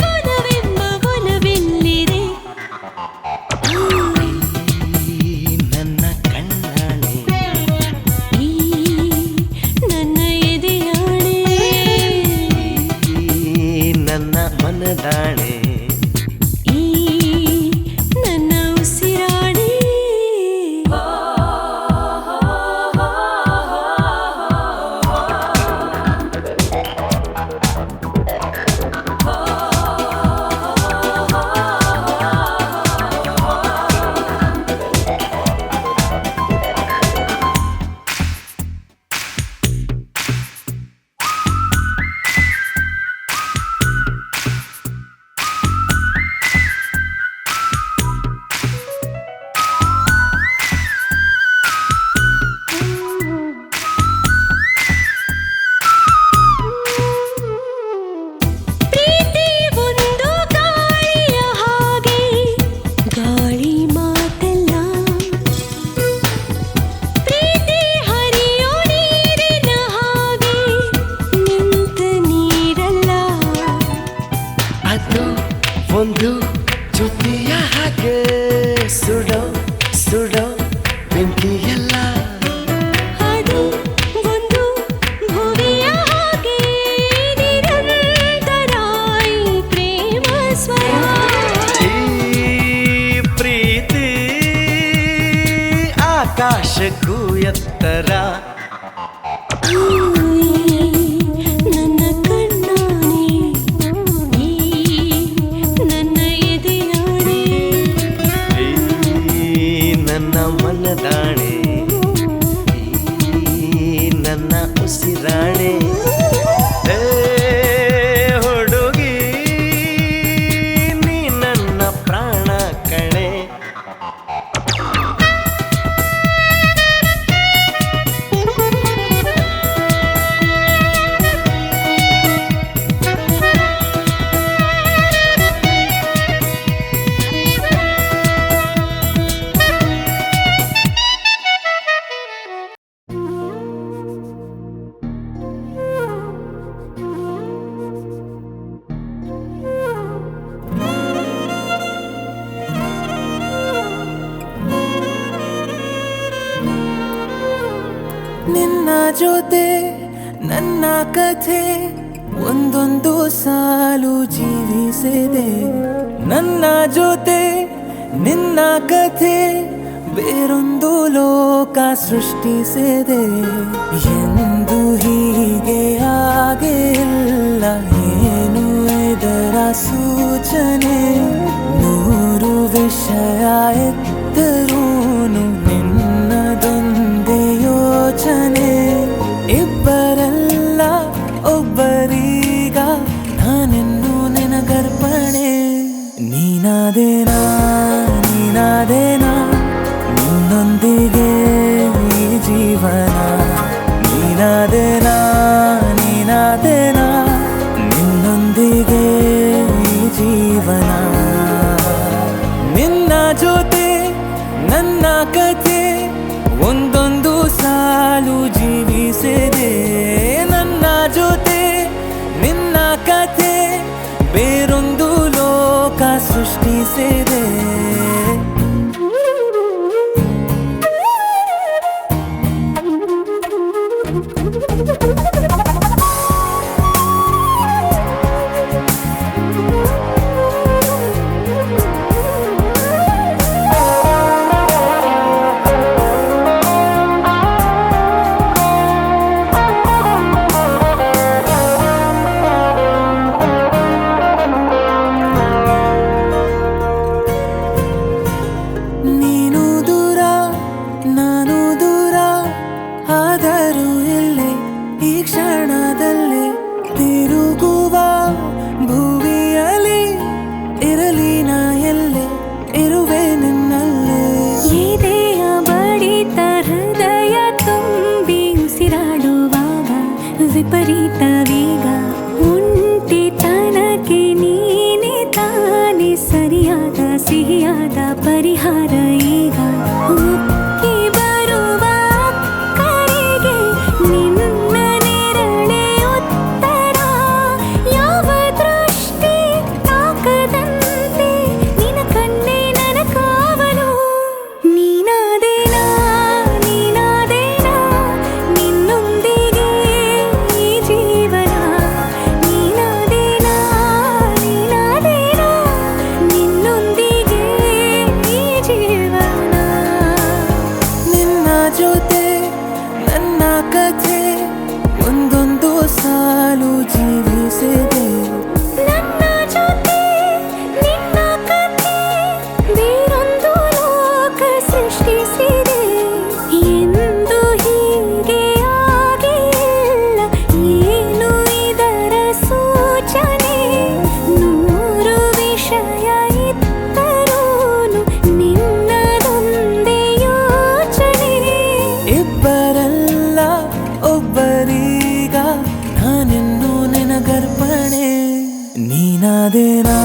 ಒಲವೆಂಬ ಒಲವೆಲ್ಲಿದೆ ನನ್ನ ಕಣ್ಣಾಣೆ ಈ ನನ್ನ ಎದೆಯಾಣೆ ನನ್ನ ಮನದಾಣೆ ಈ ನನ್ನ ಉಸಿರಾಣೆ ಪ್ರೀತಿ ಒಂದು ಗಾಳಿಯ ಹಾಗೆ ಗಾಳಿ ಮಾತಲ್ಲ ಪ್ರೀತಿ ಹರಿಯೋ ನೀರಿನ ಹಾಗೆ ನಿಂತ ನೀರಲ್ಲ ಅದು ಒಂದು ಜೊತೆಯ ಹಾಗೆ ಸುಡೋ ಸುಡೋ ಬೆಂಕಿಯಲ್ಲ ಅದು ಒಂದು ಭುವಿಯ ಹಾಗೆ ನಿರಂತರ ಈ ಪ್ರೇಮ ಸ್ವರ ಈ ಪ್ರೀತಿ ಆಕಾಶಕ್ಕೂ ಎತ್ತರ ನನ್ನ ಕಣ್ಣಾಣೆ ಈ ನನ್ನ ಎದೆಯಾಣೆ ಈ ನನ್ನ ಮನದಾಣೆ ಈ ನನ್ನ ಉಸಿರಾಣೆ ಏ ಹುಡುಗಿ ನೀ ನನ್ನ ಪ್ರಾಣ ಕಣೆ ನಿನ್ನ ಜೊತೆ ನನ್ನ ಕಥೆ ಒಂದೊಂದು ಸಾಲು ಜೀವಿಸಿದೆ ನನ್ನ ಜೊತೆ ನಿನ್ನ ಕಥೆ ಬೇರೊಂದು ಲೋಕ ಸೃಷ್ಟಿಸಿದೆ ಎಂದು ಹೀಗೆ ಆಗಿಲ್ಲ ಏನು ಇದರ ಸೂಚನೆ ನೂರು ವಿಷಯ ಎತ್ತರೂನು ನಿನ್ನದೊಂದೇ ಯೋಚನೆ ಇಬ್ಬರಲ್ಲ ಒಬ್ಬರೀಗ ನಾನೆನ್ನು ನಿನಗರ್ಪಣೆ ನೀನಾದೇನಾ ನೀನಾದೇನಾ ನಿನ್ನೊಂದಿಗೆ ಈ ಜೀವನ ನೀನಾದೇನಾ ನೀನಾದೇನಾ ನಿನ್ನೊಂದಿಗೆ ಈ ಜೀವನ ನಿನ್ನ ಜೊತೆ ನನ್ನ ಕಥೆ ಒಂದೊಂದು ಸಾಲು ಜೀವಿಸಿದೆ ನನ್ನ ಜೊತೆ ನಿನ್ನ ಕಥೆ ಬೇರೊಂದು ಲೋಕ ಸೃಷ್ಟಿಸಿದೆ ನೀನಾದೇನಾ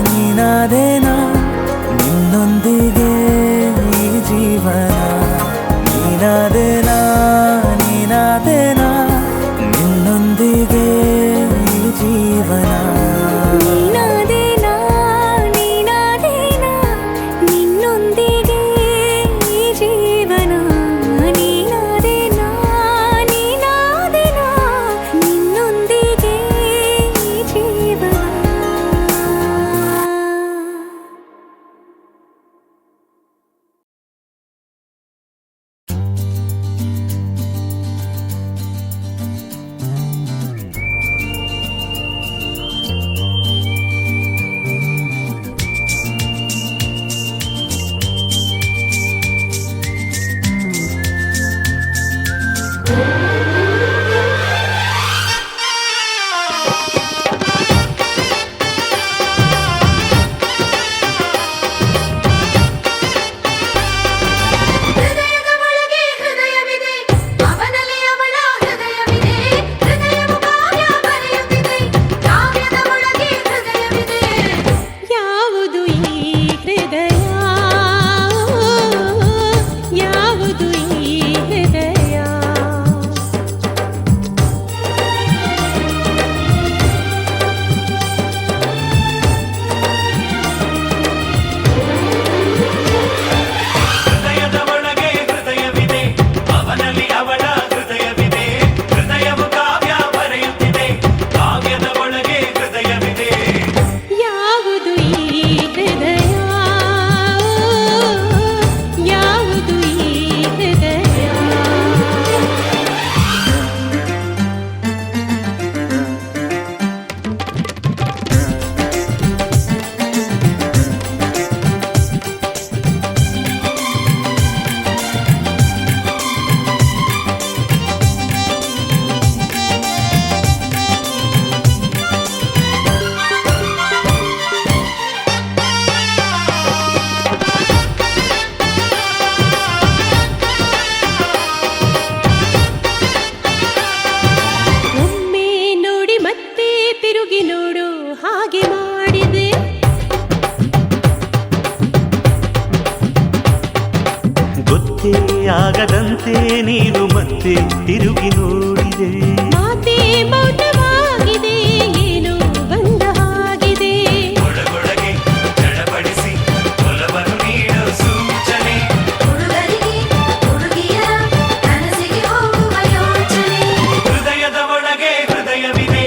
ನೀನಾದೇನಾ ನಿನ್ನೊಂದಿಗೆ ಈ ಜೀವನ ನೀನಾದೇನಾ ನೀನಾದೇನಾ ನಿನ್ನೊಂದಿಗೆ ಈ ಜೀವನ ನೀನಾದೇನಾ ನೀನಾದೇನಾ ನಿನ್ನೊಂದಿಗೆ ಈ ಜೀವನ ನೀನಾದೇನಾ ನೀನಾದೇನಾ ನಿನ್ನೊಂದಿಗೆ ಈ ಜೀವನ ಹೃದಯದ ಒಳಗೆ ಹೃದಯವಿದೆ ಅವನಲ್ಲಿ ಅವಳ ಹೃದಯವಿದೆ ಹೃದಯವು ಕಾವ್ಯ ಬರೆಯುತ್ತಿದೆ ಕಾವ್ಯದ ಒಳಗೆ ಹೃದಯವಿದೆ ಯಾವುದು ಈ ಹೃದಯ ಯಾವುದು ಈ ಹೃದಯ ಹೃದಯದ ಒಳಗೆ ಹೃದಯವಿದೆ ಅವನಲ್ಲಿ ಅವಳ ಹೃದಯವಿದೆ ಹೃದಯವು ಕಾವ್ಯ ಬರೆಯುತ್ತಿದೆ ಕಾವ್ಯದ ಒಳಗೆ ಹೃದಯವಿದೆ ಯಾವುದು ಈ ಹೃದಯ ಯಾವುದು ಈ ಹೃದಯ ಒಮ್ಮೆ ನೋಡಿ ಮತ್ತೆ ತಿರುಗಿ ನೋಡು ಹಾಗೆ ಮಾಡಿದೆ ಗೊತ್ತೇ ಆಗದಂತೆ ನೀನು ಮತ್ತೆ ತಿರುಗಿ ನೋಡಿದೆ ಮಾತೆ ಮೌನವಾಗಿದೆ ಏನೋ ಬಂದ ಹಾಗಿದೆ ಒಳಗೊಳಗೆ ಚಡಪಡಿಸಿ ಒಲವನ್ನು ನೀಡೋ ಸೂಚನೆ ಹುಡುಗರಿಗೆ ಹುಡುಗಿಯರ ಕನಸಿಗೆ ಹೋಗುವ ಯೋಚನೆ ಹೃದಯದ ಒಳಗೆ ಹೃದಯವಿದೆ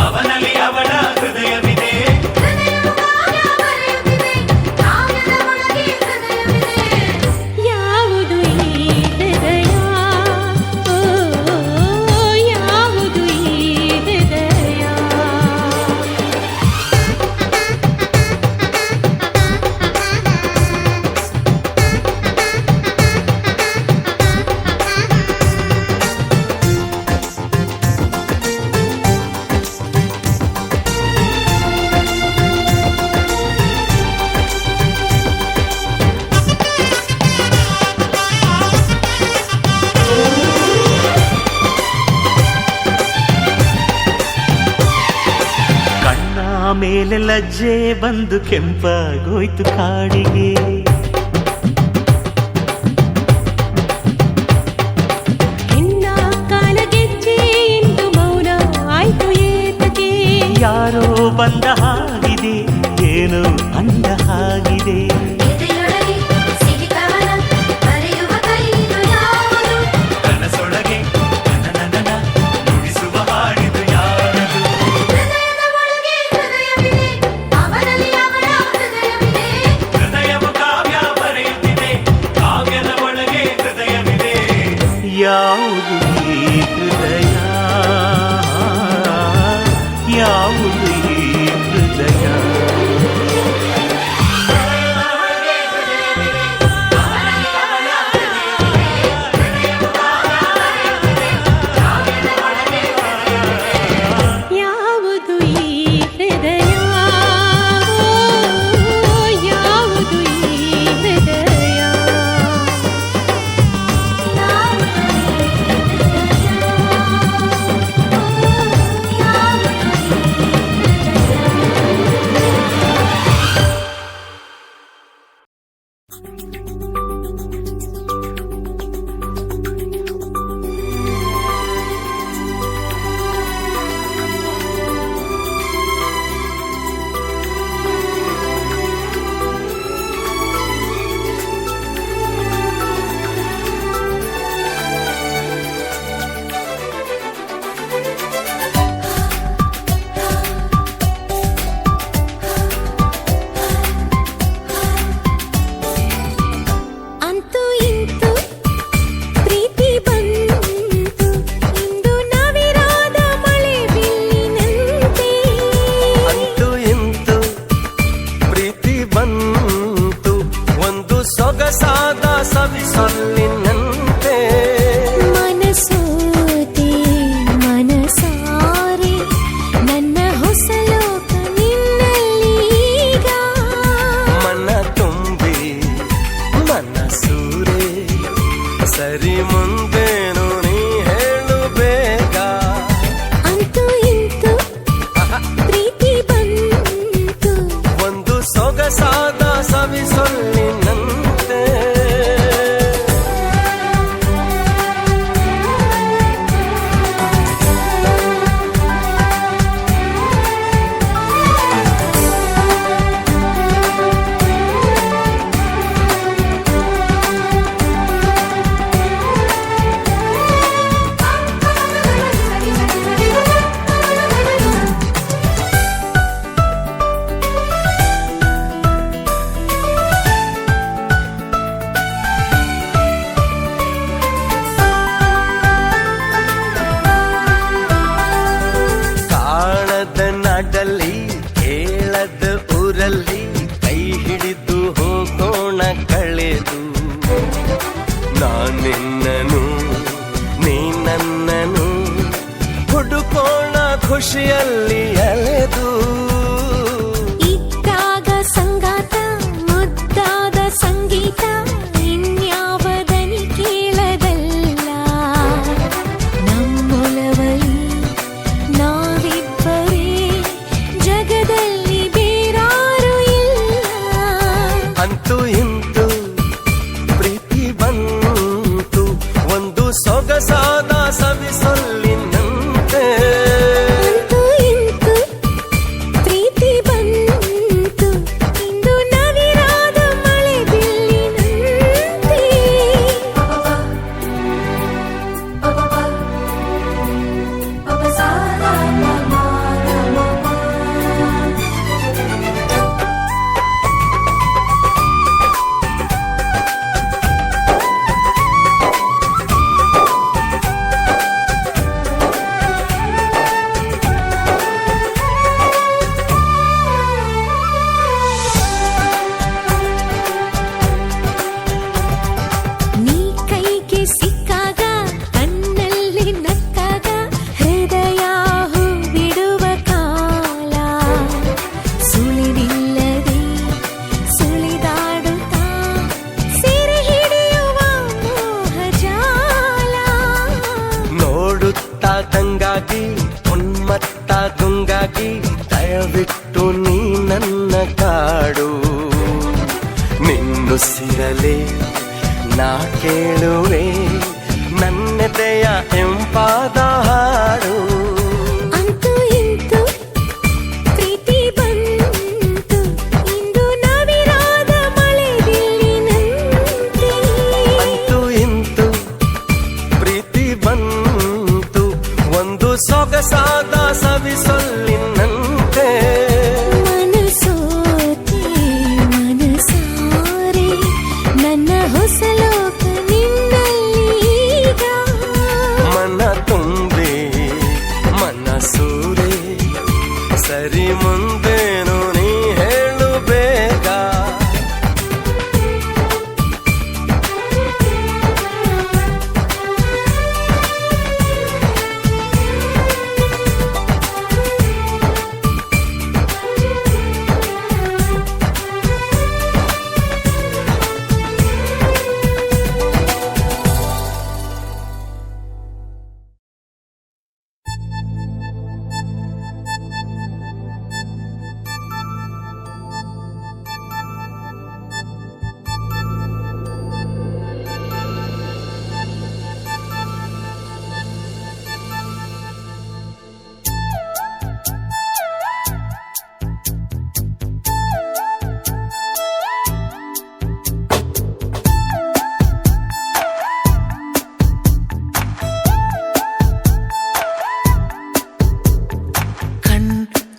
ಅವನಲ್ಲಿ ಅವಳ ಹೃದಯವಿದೆ ಹೃದಯವು ಕಾವ್ಯ ಬರೆಯುತ್ತಿದೆ ಕಾವ್ಯದ ಒಳಗೆ ಹೃದಯವಿದೆ ಯಾವುದು ಈ ಹೃದಯ ಯಾವುದು ಈ ಹೃದಯ ಕಣ್ಣ ಮೇಲೆ ಲಜ್ಜೆ ಬಂದು ಕೆಂಪಾಗೋಯ್ತು ಕಾಡಿಗೆ ಹೆಣ್ಣ ಕಾಲಗೆಜ್ಜೆ ಎಂದು ಮೌನ ಆಯ್ತು ಏತಕ್ಕೆ ಯಾರೋ ಬಂದ ಹಾಗಿದೆ ಏನೋ ಅಂದ ಹಾಗಿದೆ ಎದೆಯೊಳಗೆ ಸಿಹಿಕವನ ಬರೆಯುವ ಕೈದು ಯಾವುದು ಕನಸೊಳಗೆ ನನ ನುಡಿಸುವ ಹಾಡಿದು ಯಾರದು ಹೃದಯದ ಒಳಗೆ ಹೃದಯವಿದೆ ಅವನಲ್ಲಿ ಅವಳ ಹೃದಯವಿದೆ ಹೃದಯವು ಕಾವ್ಯ ಬರೆಯುತ್ತಿದೆ ಕಾವ್ಯದ ಒಳಗೆ ಹೃದಯವಿದೆ ಯಾವುದು ಈ ಹೃದಯ ಯಾವುದು ಈ ಹೃದಯ ಯಾವುದು ಈ ಹೃದಯ ಯಾವುದು ಈ ಹೃದಯ ಯಾವುದು ಈ ಹೃದಯ ಖುಷಿಯಲ್ಲಿ ಅಲೆದು ಇದ್ದಾಗ ಸಂಗಾತ ಮುದ್ದಾದ ಸಂಗೀತ ಇನ್ಯಾವದನಿ ಕೇಳದಲ್ಲ ನಮ್ಮೊಲವಲಿ ನಾವಿಬ್ಬರೇ ಜಗದಲ್ಲಿ ಬೇರಾರು ಇಲ್ಲ ಅಂತೂ ಇಂತು ಪ್ರೀತಿ ಬಂತು ಒಂದು ಸೊಗಸಾದ ಸವಿಸೊಲ್ಲಿನಂತೆ ಅಂತೂ ಇಂತೂ ಪ್ರೀತಿ ಬಂತು ಇಂದು ನವಿರಾದ ಮಳೆ ಬಿಲ್ಲಿನಂತೆ ನೀ ಕೈಗೆ ಸಿಕ್ಕಾಗ ಕಣ್ಣಲ್ಲಿ ನಕ್ಕಾಗ ಹೃದಯ ಹೂ ಬಿಡುವ ಕಾಲ ಸುಳಿವಿಲ್ಲದೆ ಸುಳಿದಾಡುತ್ತಾ ಸೆರೆ ಹಿಡಿಯುವ ಮೋಹಜಾಲ ನೋಡುತ್ತಾ ತಂಗಾಗಿ ಉನ್ಮತ್ತ ಗುಂಗಾಗಿ ದಯವಿಟ್ಟು ನೀ ನನ್ನ ಕಾಡು ನಿನ್ನುಸಿರಲೆ ನಾ ಕೇಳುವೆ ನನ್ನೆದೆಯ ಎಂಪಾದ ಹಾಡು ಅಂತೂ ಇಂತೂ ಪ್ರೀತಿ ಬಂತು ಇಂದು ನವಿರಾದ ಮಳೆ ಬಿಲ್ಲಿನಂತೆ ಅಂತೂ ಇಂತು ಪ್ರೀತಿ ಬಂತು ಒಂದು ಸೊಗಸಾದ ಸವಿಸೊಲ್ಲಿನಂತೆ ಮನಸೋತೆ ಮನಸಾರೆ ನನ್ನ ಹೊಸ ಲೋಕ ನಿನ್ನಲ್ಲೀಗ ಮನ ತುಂಬಿ ಮನಸೂರೆ ಸರಿ ಮುಂದೇನು ನೀ ಹೇಳು ಬೇಗ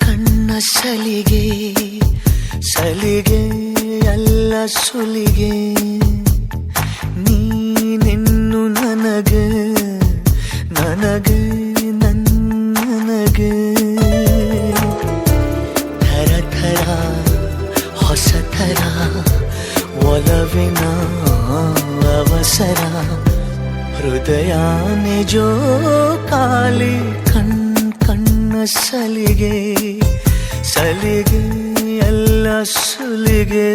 ಕಣ್ಣ ಸಲಿಗೆ ಸಲಿಗೆ ಎಲ್ಲ ಸುಲಿಗೆ ನೀನೆನ್ನು ನನಗೆ ನನಗೆ ನನಗೆ ಥರ ಥರ ಹೊಸ ಥರ ಒಲವಿನ ಅವಸರ ಹೃದಯ ನಿಜೋ ಕಾಲಿ ಕಣ್ಣ ಸಲಿಗೆ ಸಲಿಗೆ ಎಲ್ಲ ಸುಲಿಗೆ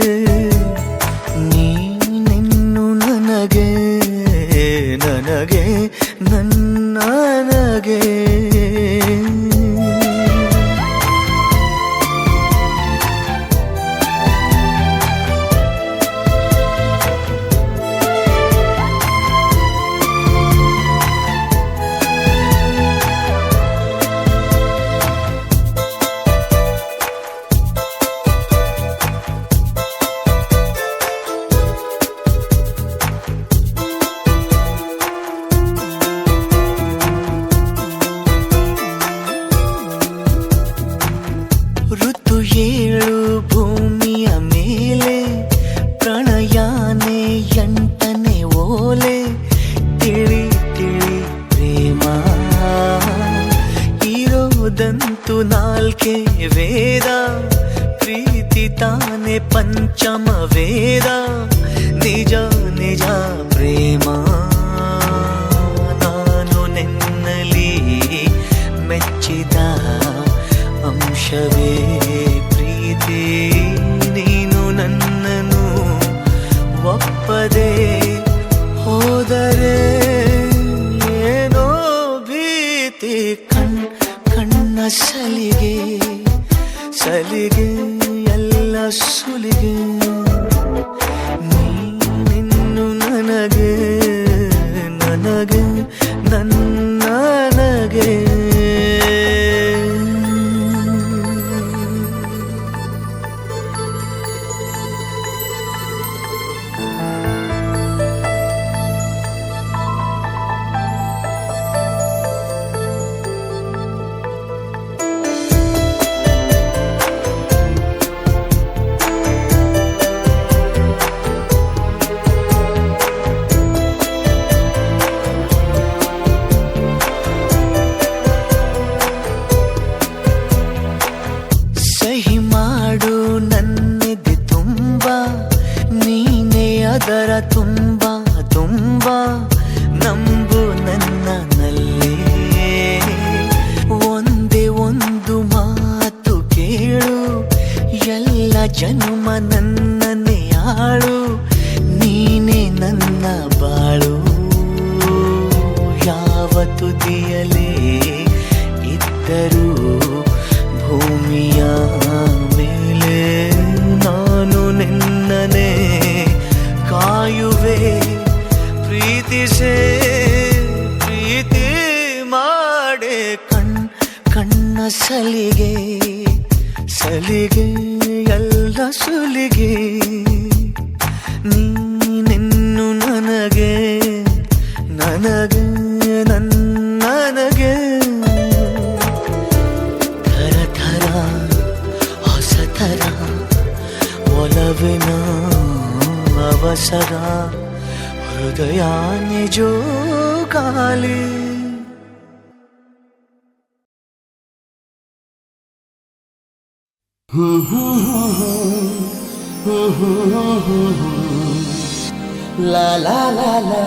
ನೀನೆನ್ನು ನನಗೆ ನನಗೆ ನನಗೆ ಪಂಚಮ ವೇದ ನಿಜ ನಿಜ ಪ್ರೇಮ ನಾನು ನಿನ್ನಲಿ ಮೆಚ್ಚಿದ ಅಂಶವೇ ಪ್ರೀತಿ. ನೀನು ನನ್ನನ್ನು ಒಪ್ಪದೆ ಹೋದರೆ ಏನೋ ಭೀತಿ. ಕಣ್ಣ ಸಲಿಗೆ ಎಲ್ಲ ಸುಲಿಗೆ. ನೀನಿನ್ನು ನನಗೆ ನನಗೆ ಅದರ ತುಂಬ ನಂಬು ನನ್ನಲ್ಲಿ. ಒಂದೇ ಒಂದು ಮಾತು ಕೇಳು, ಎಲ್ಲ ಜನ್ಮ ನನ್ನನ್ನೇ ಆಳು. ನೀನೇ ನನ್ನ ಬಾಳು. ಯಾವ ತುದಿಯಲೇ ಇದ್ದರೂ ಭೂಮಿಯ ಮೇಲೆ ನಾನು ನಿನ್ನನೇ ಕಾಯುವೆ. ಪ್ರೀತಿಸೇ ಪ್ರೀತಿ ಮಾಡೆ. ಕಣ್ಣ ಸಲಿಗೆ ಎಲ್ಲ ಸುಲಿಗೆ. ನೀನಿನ್ನು ನನಗೆ ನನಗೆ ಥರ ಹೊಸ ಥರ ಒಲವಿನ ಅವಸರ. ಹೃದಯ ನಿಜೋ ಗಾಲಿ. La la la la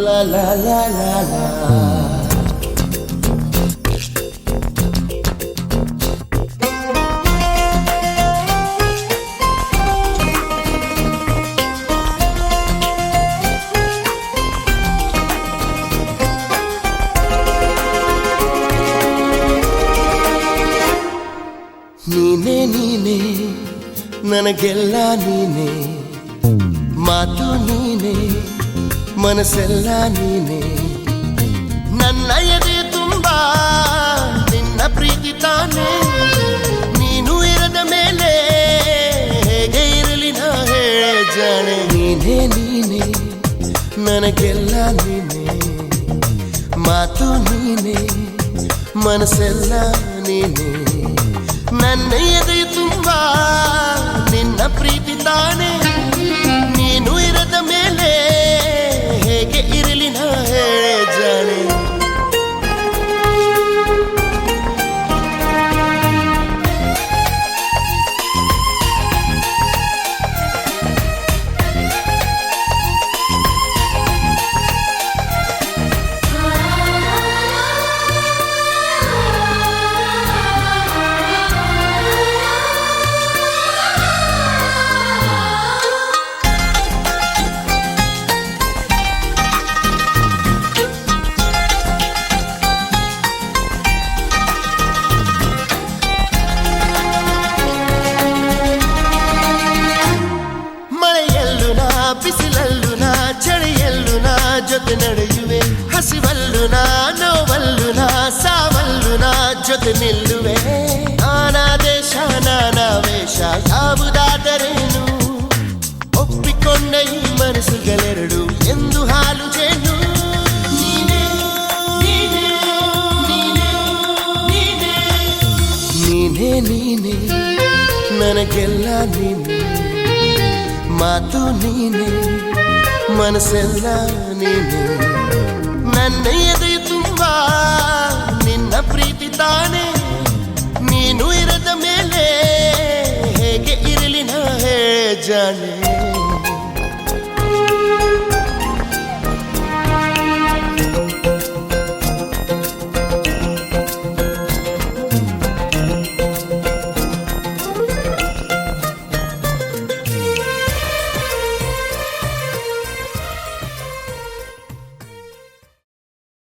la la la la la. ನೀನೇ ನನಗೆಲ್ಲ ನೀನೇ, ಮಾತು ನೀನೇ, ಮನಸ್ಸೆಲ್ಲ ನೀನೇ. ನನ್ನ ಎದೆ ತುಂಬ ನಿನ್ನ ಪ್ರೀತಿ ತಾನೇ. ನೀನು ಇರದ ಮೇಲೆ ಹೇಗೆ ಇರಲಿ ನಾ ಹೇಳೆ ಜಾಣೆ. ನೀನೇ ನನಗೆಲ್ಲ ನೀನೇ, ಮಾತು ನೀನೇ, ಮನಸ್ಸೆಲ್ಲ ನೀನೇ. ನನ್ನ ಎದೆ ತುಂಬ ನಿನ್ನ ಪ್ರೀತಿ ತಾನೇ. ನೀನು ಇರದ ಮೇಲೆ ಹೇಗೆ ಇರಲಿ ನಾ ಹೇಳೆ ಜಾಣೆ. ಬಿಸಿಲಲ್ಲೂ ನಾ, ಚಳಿಯಲ್ಲೂ ನಾ ಜೊತೆ ನಡೆಯುವೆ. ಹಸಿವಲ್ಲೂ ನಾ, ನೋವಲ್ಲೂ ನಾ, ಸಾವಲ್ಲೂ ನಾ ಜೊತೆ ನಿಲ್ಲುವೆ. ನಾನಾ ದೇಶ ನಾನಾ ವೇಷ ಯಾವುದಾದರೇನು, ಒಪ್ಪಿಕೊಂಡ ಈ ಮನಸ್ಸುಗಳೆರಡು ಎಂದು ಹಾಲು ಜೇನು. ನೀನೇ ನನಗೆಲ್ಲ ನೀನೇ, ಮಾತು ನೀನೆ, ಮನಸ್ಸೆಲ್ಲ ನೀನೆ. ನನ್ನ ಎದೆ ತುಂಬ ನಿನ್ನ ಪ್ರೀತಿ ತಾನೇ. ನೀನು ಇರದ ಮೇಲೆ ಹೇಗೆ ಇರಲಿ ನಾ ಹೇಳೆ ಜಾಣೆ.